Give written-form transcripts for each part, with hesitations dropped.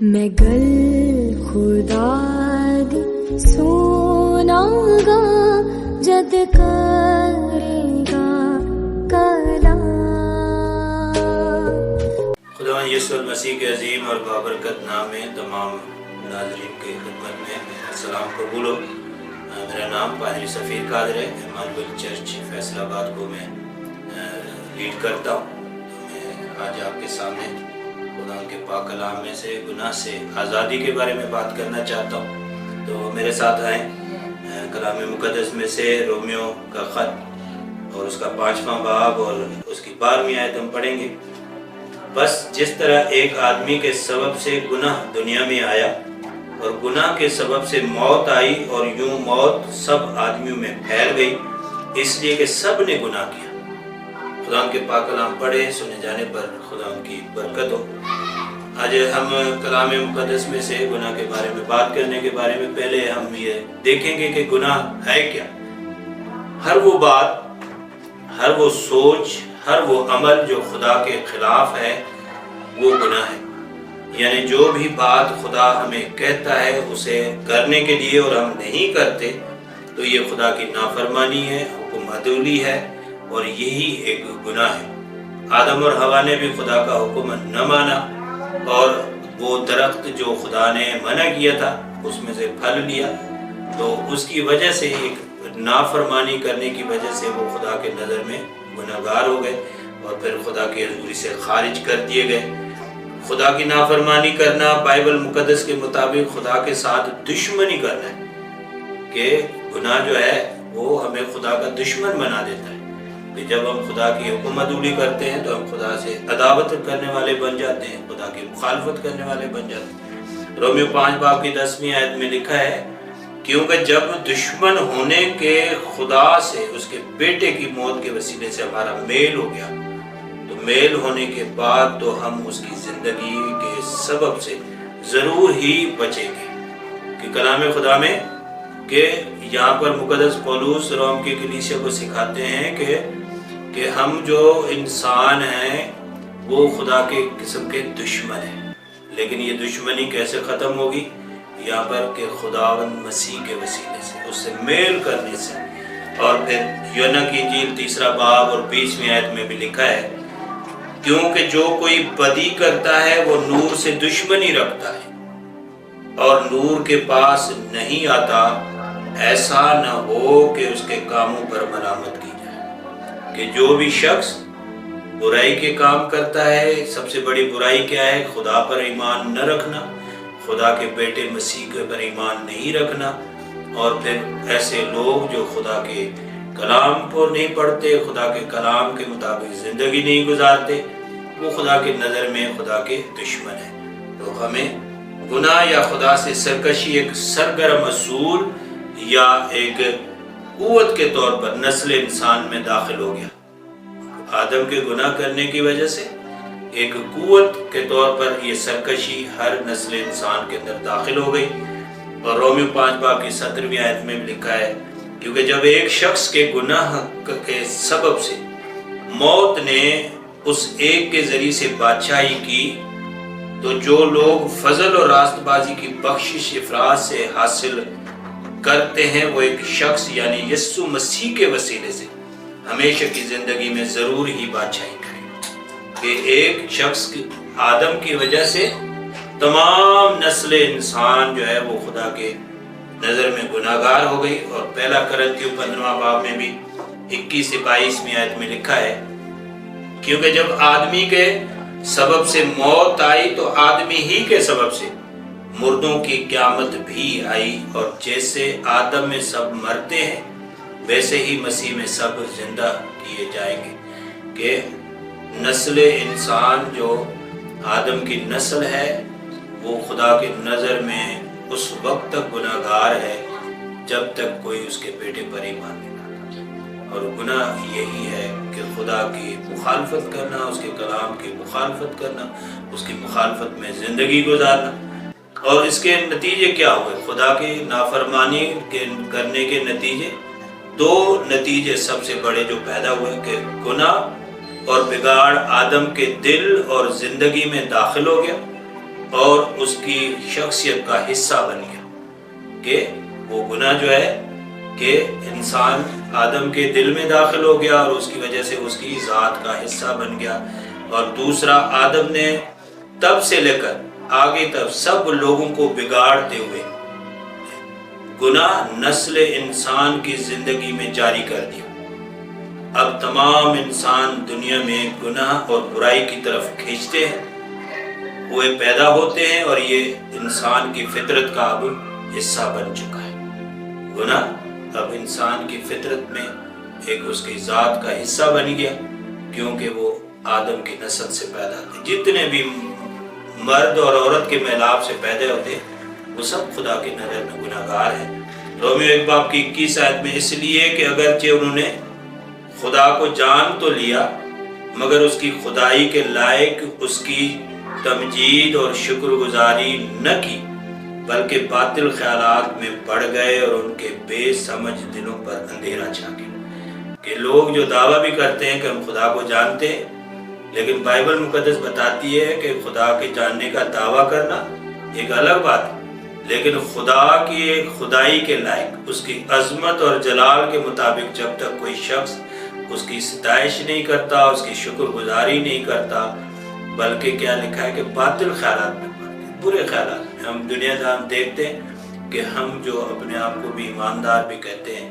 میں گل خدا دی سونا گا جد کرے گا کلام۔ خداوند یسوع المسیح کے عظیم اور بابرکت نام میں تمام ناظرین کی خدمت میں السلام قبول ہو۔ میرا نام پادری سفیر قادر ہے، ایمانویل چرچ فیصل آباد کو میں لیڈ کرتا ہوں۔ میں آج آپ کے سامنے خدا کے پاک کلام میں سے گناہ سے آزادی کے بارے میں بات کرنا چاہتا ہوں، تو میرے ساتھ آئیں۔ کلام مقدس میں سے رومیو کا خط اور اس کا 5واں باب اور اس کی 12ویں آیت ہم پڑھیں گے۔ بس جس طرح ایک آدمی کے سبب سے گناہ دنیا میں آیا اور گناہ کے سبب سے موت آئی، اور یوں موت سب آدمیوں میں پھیل گئی، اس لیے کہ سب نے گناہ کیا۔ خدا کے پاک کلام پڑھے، سنے جانے پر خدا کی برکت ہو۔ آج ہم کلام مقدس میں سے گناہ کے بارے میں بات کرنے کے بارے میں پہلے ہم یہ دیکھیں گے کہ گناہ ہے کیا۔ ہر وہ بات، ہر وہ سوچ، ہر وہ عمل جو خدا کے خلاف ہے وہ گناہ ہے۔ یعنی جو بھی بات خدا ہمیں کہتا ہے اسے کرنے کے لیے اور ہم نہیں کرتے تو یہ خدا کی نافرمانی ہے، حکم عدولی ہے، اور یہی ایک گناہ ہے۔ آدم اور حوا نے بھی خدا کا حکم نہ مانا، اور وہ درخت جو خدا نے منع کیا تھا اس میں سے پھل لیا، تو اس کی وجہ سے ایک نافرمانی کرنے کی وجہ سے وہ خدا کے نظر میں گناہگار ہو گئے اور پھر خدا کی حضوری سے خارج کر دیے گئے۔ خدا کی نافرمانی کرنا بائبل مقدس کے مطابق خدا کے ساتھ دشمنی کرنا ہے، کہ گناہ جو ہے وہ ہمیں خدا کا دشمن بنا دیتا ہے، کہ جب ہم خدا کی حکم عدولی کرتے ہیں تو ہم خدا سے عداوت کرنے والے بن جاتے ہیں، خدا کی مخالفت کرنے والے بن جاتے ہیں۔ رومیو 5 باب کی 10ویں آیت میں لکھا ہے، کیونکہ جب دشمن ہونے کے خدا سے اس کے بیٹے کی موت کے وسیلے سے ہمارا میل ہو گیا، تو میل ہونے کے بعد تو ہم اس کی زندگی کے سبب سے ضرور ہی بچیں گے۔ کہ کلام خدا میں کہ یہاں پر مقدس پولس روم کی کلیسیا کو سکھاتے ہیں کہ ہم جو انسان ہیں وہ خدا کے قسم کے دشمن ہیں، لیکن یہ دشمنی کیسے ختم ہوگی؟ یہاں پر کہ خداوند مسیح کے وسیلے سے، اس سے میل کرنے سے۔ اور پھر یوحنا کی انجیل 3 باب اور 20ویں آیت میں بھی لکھا ہے، کیونکہ جو کوئی بدی کرتا ہے وہ نور سے دشمنی رکھتا ہے اور نور کے پاس نہیں آتا، ایسا نہ ہو کہ اس کے کاموں پر ملامت کی جائے۔ کہ جو بھی شخص برائی کے کام کرتا ہے، سب سے بڑی برائی کیا ہے؟ خدا پر ایمان نہ رکھنا، خدا کے بیٹے مسیح کے پر ایمان نہیں رکھنا، اور پھر ایسے لوگ جو خدا کے کلام کو نہیں پڑھتے، خدا کے کلام کے مطابق زندگی نہیں گزارتے، وہ خدا کے نظر میں خدا کے دشمن ہیں۔ تو ہمیں گناہ یا خدا سے سرکشی ایک سرگرم اصول یا ایک قوت کے طور پر نسل انسان میں داخل ہو گیا۔ آدم کے گناہ کرنے کی وجہ سے ایک قوت کے طور پر یہ سرکشی ہر نسل انسان کے اندر داخل ہو گئی۔ اور رومیو 5 باب کی 17ویں آیت میں لکھا ہے، کیونکہ جب ایک شخص کے گناہ کے سبب سے موت نے اس ایک کے ذریعے سے بادشاہی کی، تو جو لوگ فضل اور راست بازی کی بخشش افراد سے حاصل کرتے ہیں وہ ایک شخص یعنی یسوع مسیح کے وسیلے سے ہمیشہ کی زندگی میں ضرور ہی بادشاہی کریں۔ کہ ایک شخص آدم کی وجہ سے تمام نسل انسان جو ہے وہ خدا کے نظر میں گناہگار ہو گئی۔ اور پہلا کرنتھیوں 15 باب میں بھی 21 سے 22ویں آیت میں لکھا ہے، کیونکہ جب آدمی کے سبب سے موت آئی تو آدمی ہی کے سبب سے مردوں کی قیامت بھی آئی، اور جیسے آدم میں سب مرتے ہیں ویسے ہی مسیح میں سب زندہ کیے جائیں گے۔ کہ نسل انسان جو آدم کی نسل ہے وہ خدا کے نظر میں اس وقت تک گناہگار ہے جب تک کوئی اس کے بیٹے پر ایمان نہیں لاتا۔ اور گناہ یہی ہے کہ خدا کی مخالفت کرنا، اس کے کلام کی مخالفت کرنا، اس کی مخالفت میں زندگی گزارنا۔ اور اس کے نتیجے کیا ہوئے؟ خدا کی نافرمانی کرنے کے نتیجے، 2 نتیجے سب سے بڑے جو پیدا ہوئے، کہ گناہ اور بگاڑ آدم کے دل اور زندگی میں داخل ہو گیا، اور اس کی شخصیت کا حصہ بن گیا کہ وہ گناہ جو ہے کہ انسان آدم کے دل میں داخل ہو گیا اور اس کی وجہ سے اس کی ذات کا حصہ بن گیا. اور دوسرا، آدم نے تب سے لے کر آگے تک سب لوگوں کو بگاڑتے ہوئے گناہ نسل انسان کی زندگی میں جاری کر دیا. اب تمام انسان دنیا میں گناہ اور برائی کی طرف کھینچتے ہیں، وہ پیدا ہوتے ہیں اور یہ انسان کی فطرت کا اب حصہ بن چکا ہے. گناہ اب انسان کی فطرت میں ایک اس کی ذات کا حصہ بن گیا، کیونکہ وہ آدم کی نسل سے پیدا ہوتے. جتنے بھی مرد اور عورت کے میلاب سے پیدا ہوتے وہ سب خدا کی نظر میں گناہگار ہیں. رومیو 1:21 آیت میں اس لیے کہ اگرچہ انہوں نے خدا کو جان تو لیا مگر اس کی خدائی کے لائق اس کی تمجید اور شکر گزاری نہ کی، بلکہ باطل خیالات میں پڑ گئے اور ان کے بے سمجھ دلوں پر اندھیرا چھا گیا. کہ لوگ جو دعویٰ بھی کرتے ہیں کہ ہم خدا کو جانتے ہیں، لیکن بائبل مقدس بتاتی ہے کہ خدا کے جاننے کا دعویٰ کرنا ایک الگ بات ہے، لیکن خدا کی خدائی کے لائق اس کی عظمت اور جلال کے مطابق جب تک کوئی شخص اس کی ستائش نہیں کرتا، اس کی شکر گزاری نہیں کرتا، بلکہ کیا لکھا ہے کہ باطل خیالات میں پڑتے، برے خیالات میں. ہم دنیا دار دیکھتے ہیں کہ ہم جو اپنے آپ کو بھی ایماندار بھی کہتے ہیں،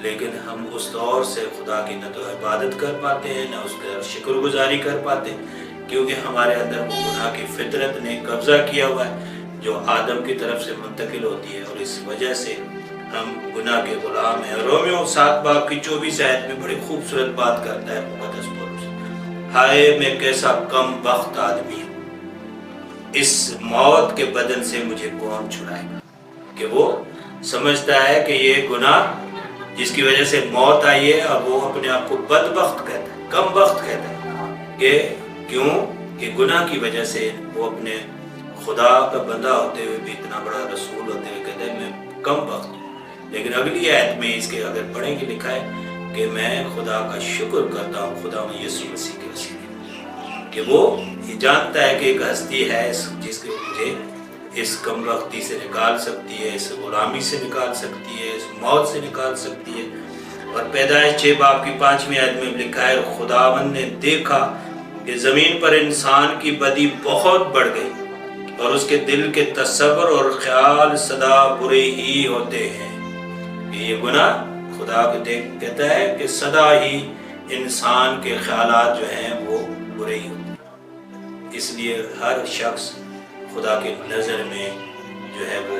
لیکن ہم اس طور سے خدا کی نہ تو عبادت کر پاتے ہیں نہ اس پر شکر گزاری کر پاتے ہیں، کیونکہ ہمارے اندر وہ گناہ کی فطرت نے قبضہ کیا ہوا ہے جو آدم کی طرف سے منتقل ہوتی ہے، اور اس وجہ سے ہم گناہ کے غلام ہیں. رومیو 7:24 آیت میں بڑی خوبصورت بات کرتا ہے مقدس پولس، ہائے میں کیسا کم بخت آدمی ہوں، اس موت کے بدن سے مجھے کون چھڑائے گا. کہ وہ سمجھتا ہے کہ یہ گناہ جس کی وجہ سے موت آئی ہے، اب وہ اپنے آپ کو بدبخت کہتا ہے، کم بخت کہتا ہے. کہ کیوں؟ کہ گناہ کی وجہ سے وہ اپنے خدا کا بندہ ہوتے ہوئے بھی، اتنا بڑا رسول ہوتے ہوئے کہتا ہے میں کم بخت ہوں. لیکن اگلی آیت میں اس کے اگر پڑھیں گے لکھا ہے کہ میں خدا کا شکر کرتا ہوں خدا میں یسوع مسیح کے وسیلے، کہ وہ یہ جانتا ہے کہ ایک ہستی ہے جس کے مجھے اس کم بختی سے نکال سکتی ہے، اس غلامی سے نکال سکتی ہے، اس موت سے نکال سکتی ہے. اور پیدائش 6:5 آیت میں لکھا ہے خداوند نے دیکھا کہ زمین پر انسان کی بدی بہت بڑھ گئی اور اس کے دل کے تصور اور خیال سدا برے ہی ہوتے ہیں. یہ گناہ خدا کو کہتا ہے کہ سدا ہی انسان کے خیالات جو ہیں وہ برے ہی ہوتے ہیں. اس لیے ہر شخص خدا کے نظر میں جو ہے وہ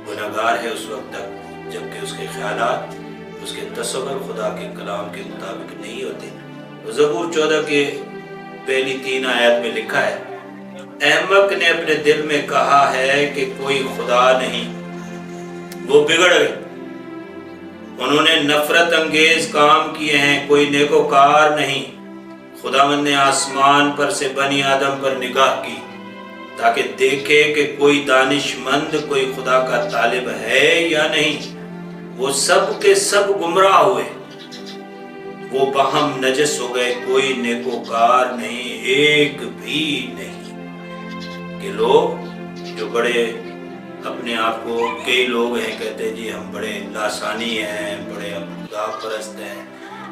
گناہگار ہے اس وقت تک جبکہ اس کے خیالات، اس کے تصور خدا کے کلام کے مطابق نہیں ہوتے. زبور 14 کے پہلی 3 آیات میں لکھا ہے احمق نے اپنے دل میں کہا ہے کہ کوئی خدا نہیں، وہ بگڑ گئے، انہوں نے نفرت انگیز کام کیے ہیں، کوئی نیکوکار نہیں. خداوند نے آسمان پر سے بنی آدم پر نگاہ کی تاکہ دیکھے کہ کوئی دانش مند، کوئی خدا کا طالب ہے یا نہیں. وہ سب کے سب گمراہ ہوئے، وہ باہم نجس ہو گئے، کوئی نیکوکار نہیں، ایک بھی نہیں. کہ لوگ جو بڑے اپنے آپ کو، کئی لوگ ہیں کہتے ہیں جی ہم بڑے لاسانی ہیں، بڑے خدا پرست ہیں،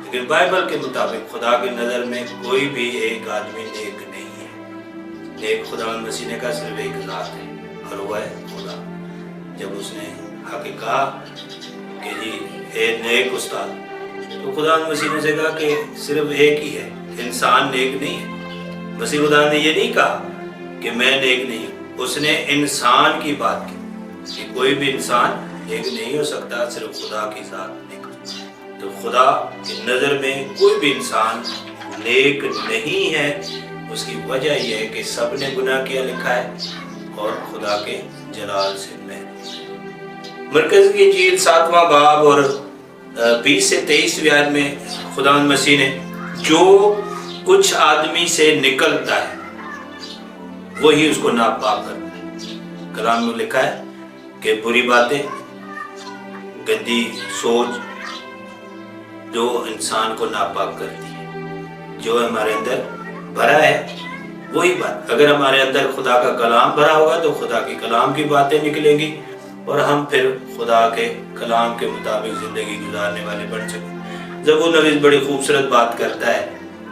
لیکن بائبل کے مطابق خدا کی نظر میں کوئی بھی ایک آدمی نیک نہیں ہے. نیک خداوند مسیح نے کہا صرف ایک ذات ہے اور وہ ہے خدا. جب اس نے آ کے کہا کہ جی اے نیک استاد، تو خداوند مسیح نے کہا کہ صرف ایک ہی ہے، انسان نیک نہیں ہے. مسیح خدا نے یہ نہیں کہا کہ میں نیک نہیں ہوں، اس نے انسان کی بات کی کہ کوئی بھی انسان نیک نہیں ہو سکتا، صرف خدا کی ذات نیک. تو خدا کی نظر میں کوئی بھی انسان نیک نہیں ہے. اس کی وجہ یہ ہے کہ سب نے گناہ کیا لکھا ہے اور خدا کے جلال سے محروم. مرکز کی انجیل 7واں باب اور 20 سے 23 آیت میں خداوند مسیح نے جو کچھ آدمی سے نکلتا ہے وہی اس کو ناپاک کرتا ہے. کلام میں لکھا ہے کہ بری باتیں، گندی سوچ جو انسان کو ناپاک کرتی ہے، جو ہمارے اندر بھرا ہے وہی بات، اگر ہمارے اندر خدا کا کلام بھرا ہوگا تو خدا کے کلام کی باتیں نکلیں گی اور ہم پھر خدا کے کلام کے مطابق زندگی گزارنے والے بن سکیں۔ زبور نویس بڑی خوبصورت بات کرتا ہے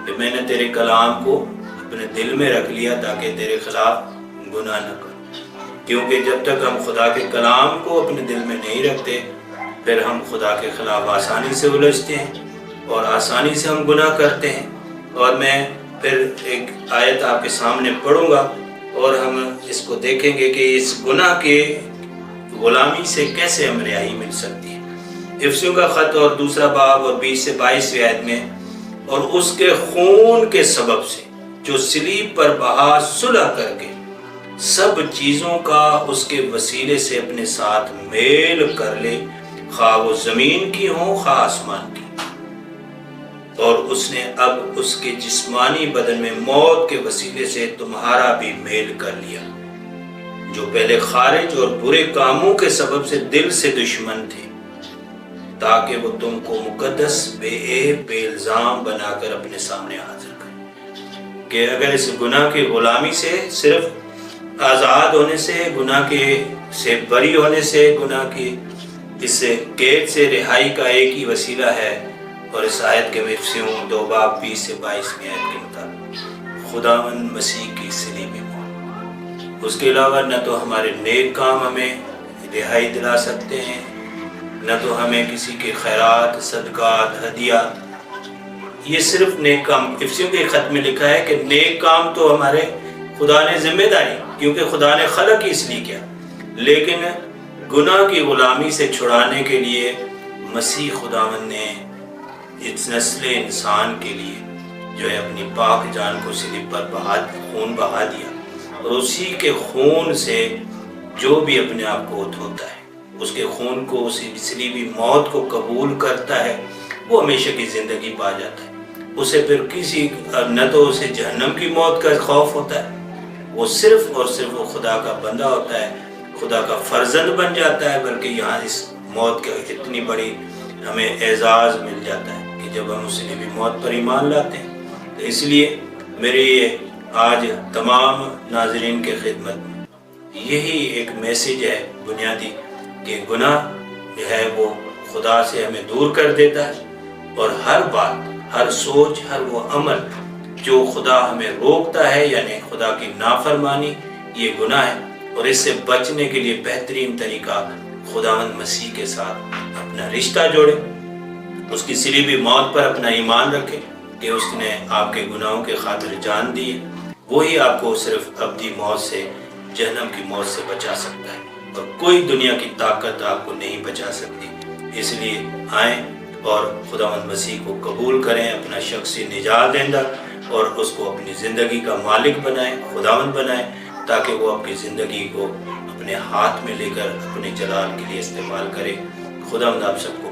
کہ میں نے تیرے کلام کو اپنے دل میں رکھ لیا تاکہ تیرے خلاف گناہ نہ کروں، کیونکہ جب تک ہم خدا کے کلام کو اپنے دل میں نہیں رکھتے پھر ہم خدا کے خلاف آسانی سے الجھتے ہیں اور آسانی سے ہم گناہ کرتے ہیں۔ اور میں پھر ایک آیت آپ کے سامنے پڑھوں گا اور ہم اس کو دیکھیں گے کہ اس گناہ کے غلامی سے کیسے ہم رہائی مل سکتی ہے۔ افسیوں کا خط اور 2 باب اور 20 سے 22 آیت میں، اور اس کے خون کے سبب سے جو صلیب پر بہا صلح کر کے سب چیزوں کا اس کے وسیلے سے اپنے ساتھ میل کر لے، خواہ وہ زمین کی ہوں خواہ آسمان کی، اور اس نے اب اس کے جسمانی بدن میں موت کے وسیلے سے تمہارا بھی میل کر لیا، جو پہلے خارج اور برے کاموں کے سبب سے دل سے دشمن تھے، تاکہ وہ تم کو مقدس بے عیب بے الزام بنا کر اپنے سامنے حاضر کرے۔ کہ اگر اس گناہ کی غلامی سے صرف آزاد ہونے سے، گناہ کے سے بری ہونے سے، گناہ کی اس قید سے رہائی کا ایک ہی وسیلہ ہے، اور اس آیت کے افسیوں 2 باب 20 سے 22 آیت کے مطابق خداوند مسیح کی صلیبی موت۔ اس کے علاوہ نہ تو ہمارے نیک کام ہمیں رہائی دلا سکتے ہیں، نہ تو ہمیں کسی کے خیرات، صدقات، ہدیات، یہ صرف نیک کام۔ افسیوں کے خط میں لکھا ہے کہ نیک کام تو ہمارے خدا نے ذمہ داری، کیونکہ خدا نے خلق ہی اس لیے کیا، لیکن گناہ کی غلامی سے چھڑانے کے لیے مسیح خداوند نے اس نسل انسان کے لیے جو ہے اپنی پاک جان کو صلیب پر خون بہا دیا، اور اسی کے خون سے جو بھی اپنے آپ کو دھوتا ہے، اس کے خون کو، اسی صلیبی موت کو قبول کرتا ہے، وہ ہمیشہ کی زندگی پا جاتا ہے۔ اسے پھر کسی نہ تو اسے جہنم کی موت کا خوف ہوتا ہے، وہ صرف اور صرف وہ خدا کا بندہ ہوتا ہے، خدا کا فرزند بن جاتا ہے، بلکہ یہاں اس موت کا اتنی بڑی ہمیں اعزاز مل جاتا ہے کہ جب ہم اس نے بھی موت پر ایمان لاتے ہیں۔ تو اس لیے میرے یہ آج تمام ناظرین کے خدمت میں یہی ایک میسیج ہے بنیادی، کہ گناہ جو ہے وہ خدا سے ہمیں دور کر دیتا ہے، اور ہر بات، ہر سوچ، ہر وہ عمل جو خدا ہمیں روکتا ہے، یعنی خدا کی نافرمانی، یہ گناہ ہے، اور اس سے بچنے کے لیے بہترین طریقہ خداوند مسیح کے ساتھ اپنا رشتہ جوڑے، اس کی صلیبی موت پر اپنا ایمان رکھے کہ اس نے آپ کے گناہوں کے خاطر جان دی، وہی آپ کو صرف ابدی موت سے، جہنم کی موت سے بچا سکتا ہے، اور کوئی دنیا کی طاقت آپ کو نہیں بچا سکتی۔ اس لیے آئیں اور خداوند مسیح کو قبول کریں اپنا شخصی نجات دہندہ، اور اس کو اپنی زندگی کا مالک بنائیں، خداوند بنائیں، تاکہ وہ آپ کی زندگی کو اپنے ہاتھ میں لے کر اپنے جلال کے لیے استعمال کرے۔ خداوند آپ سب کو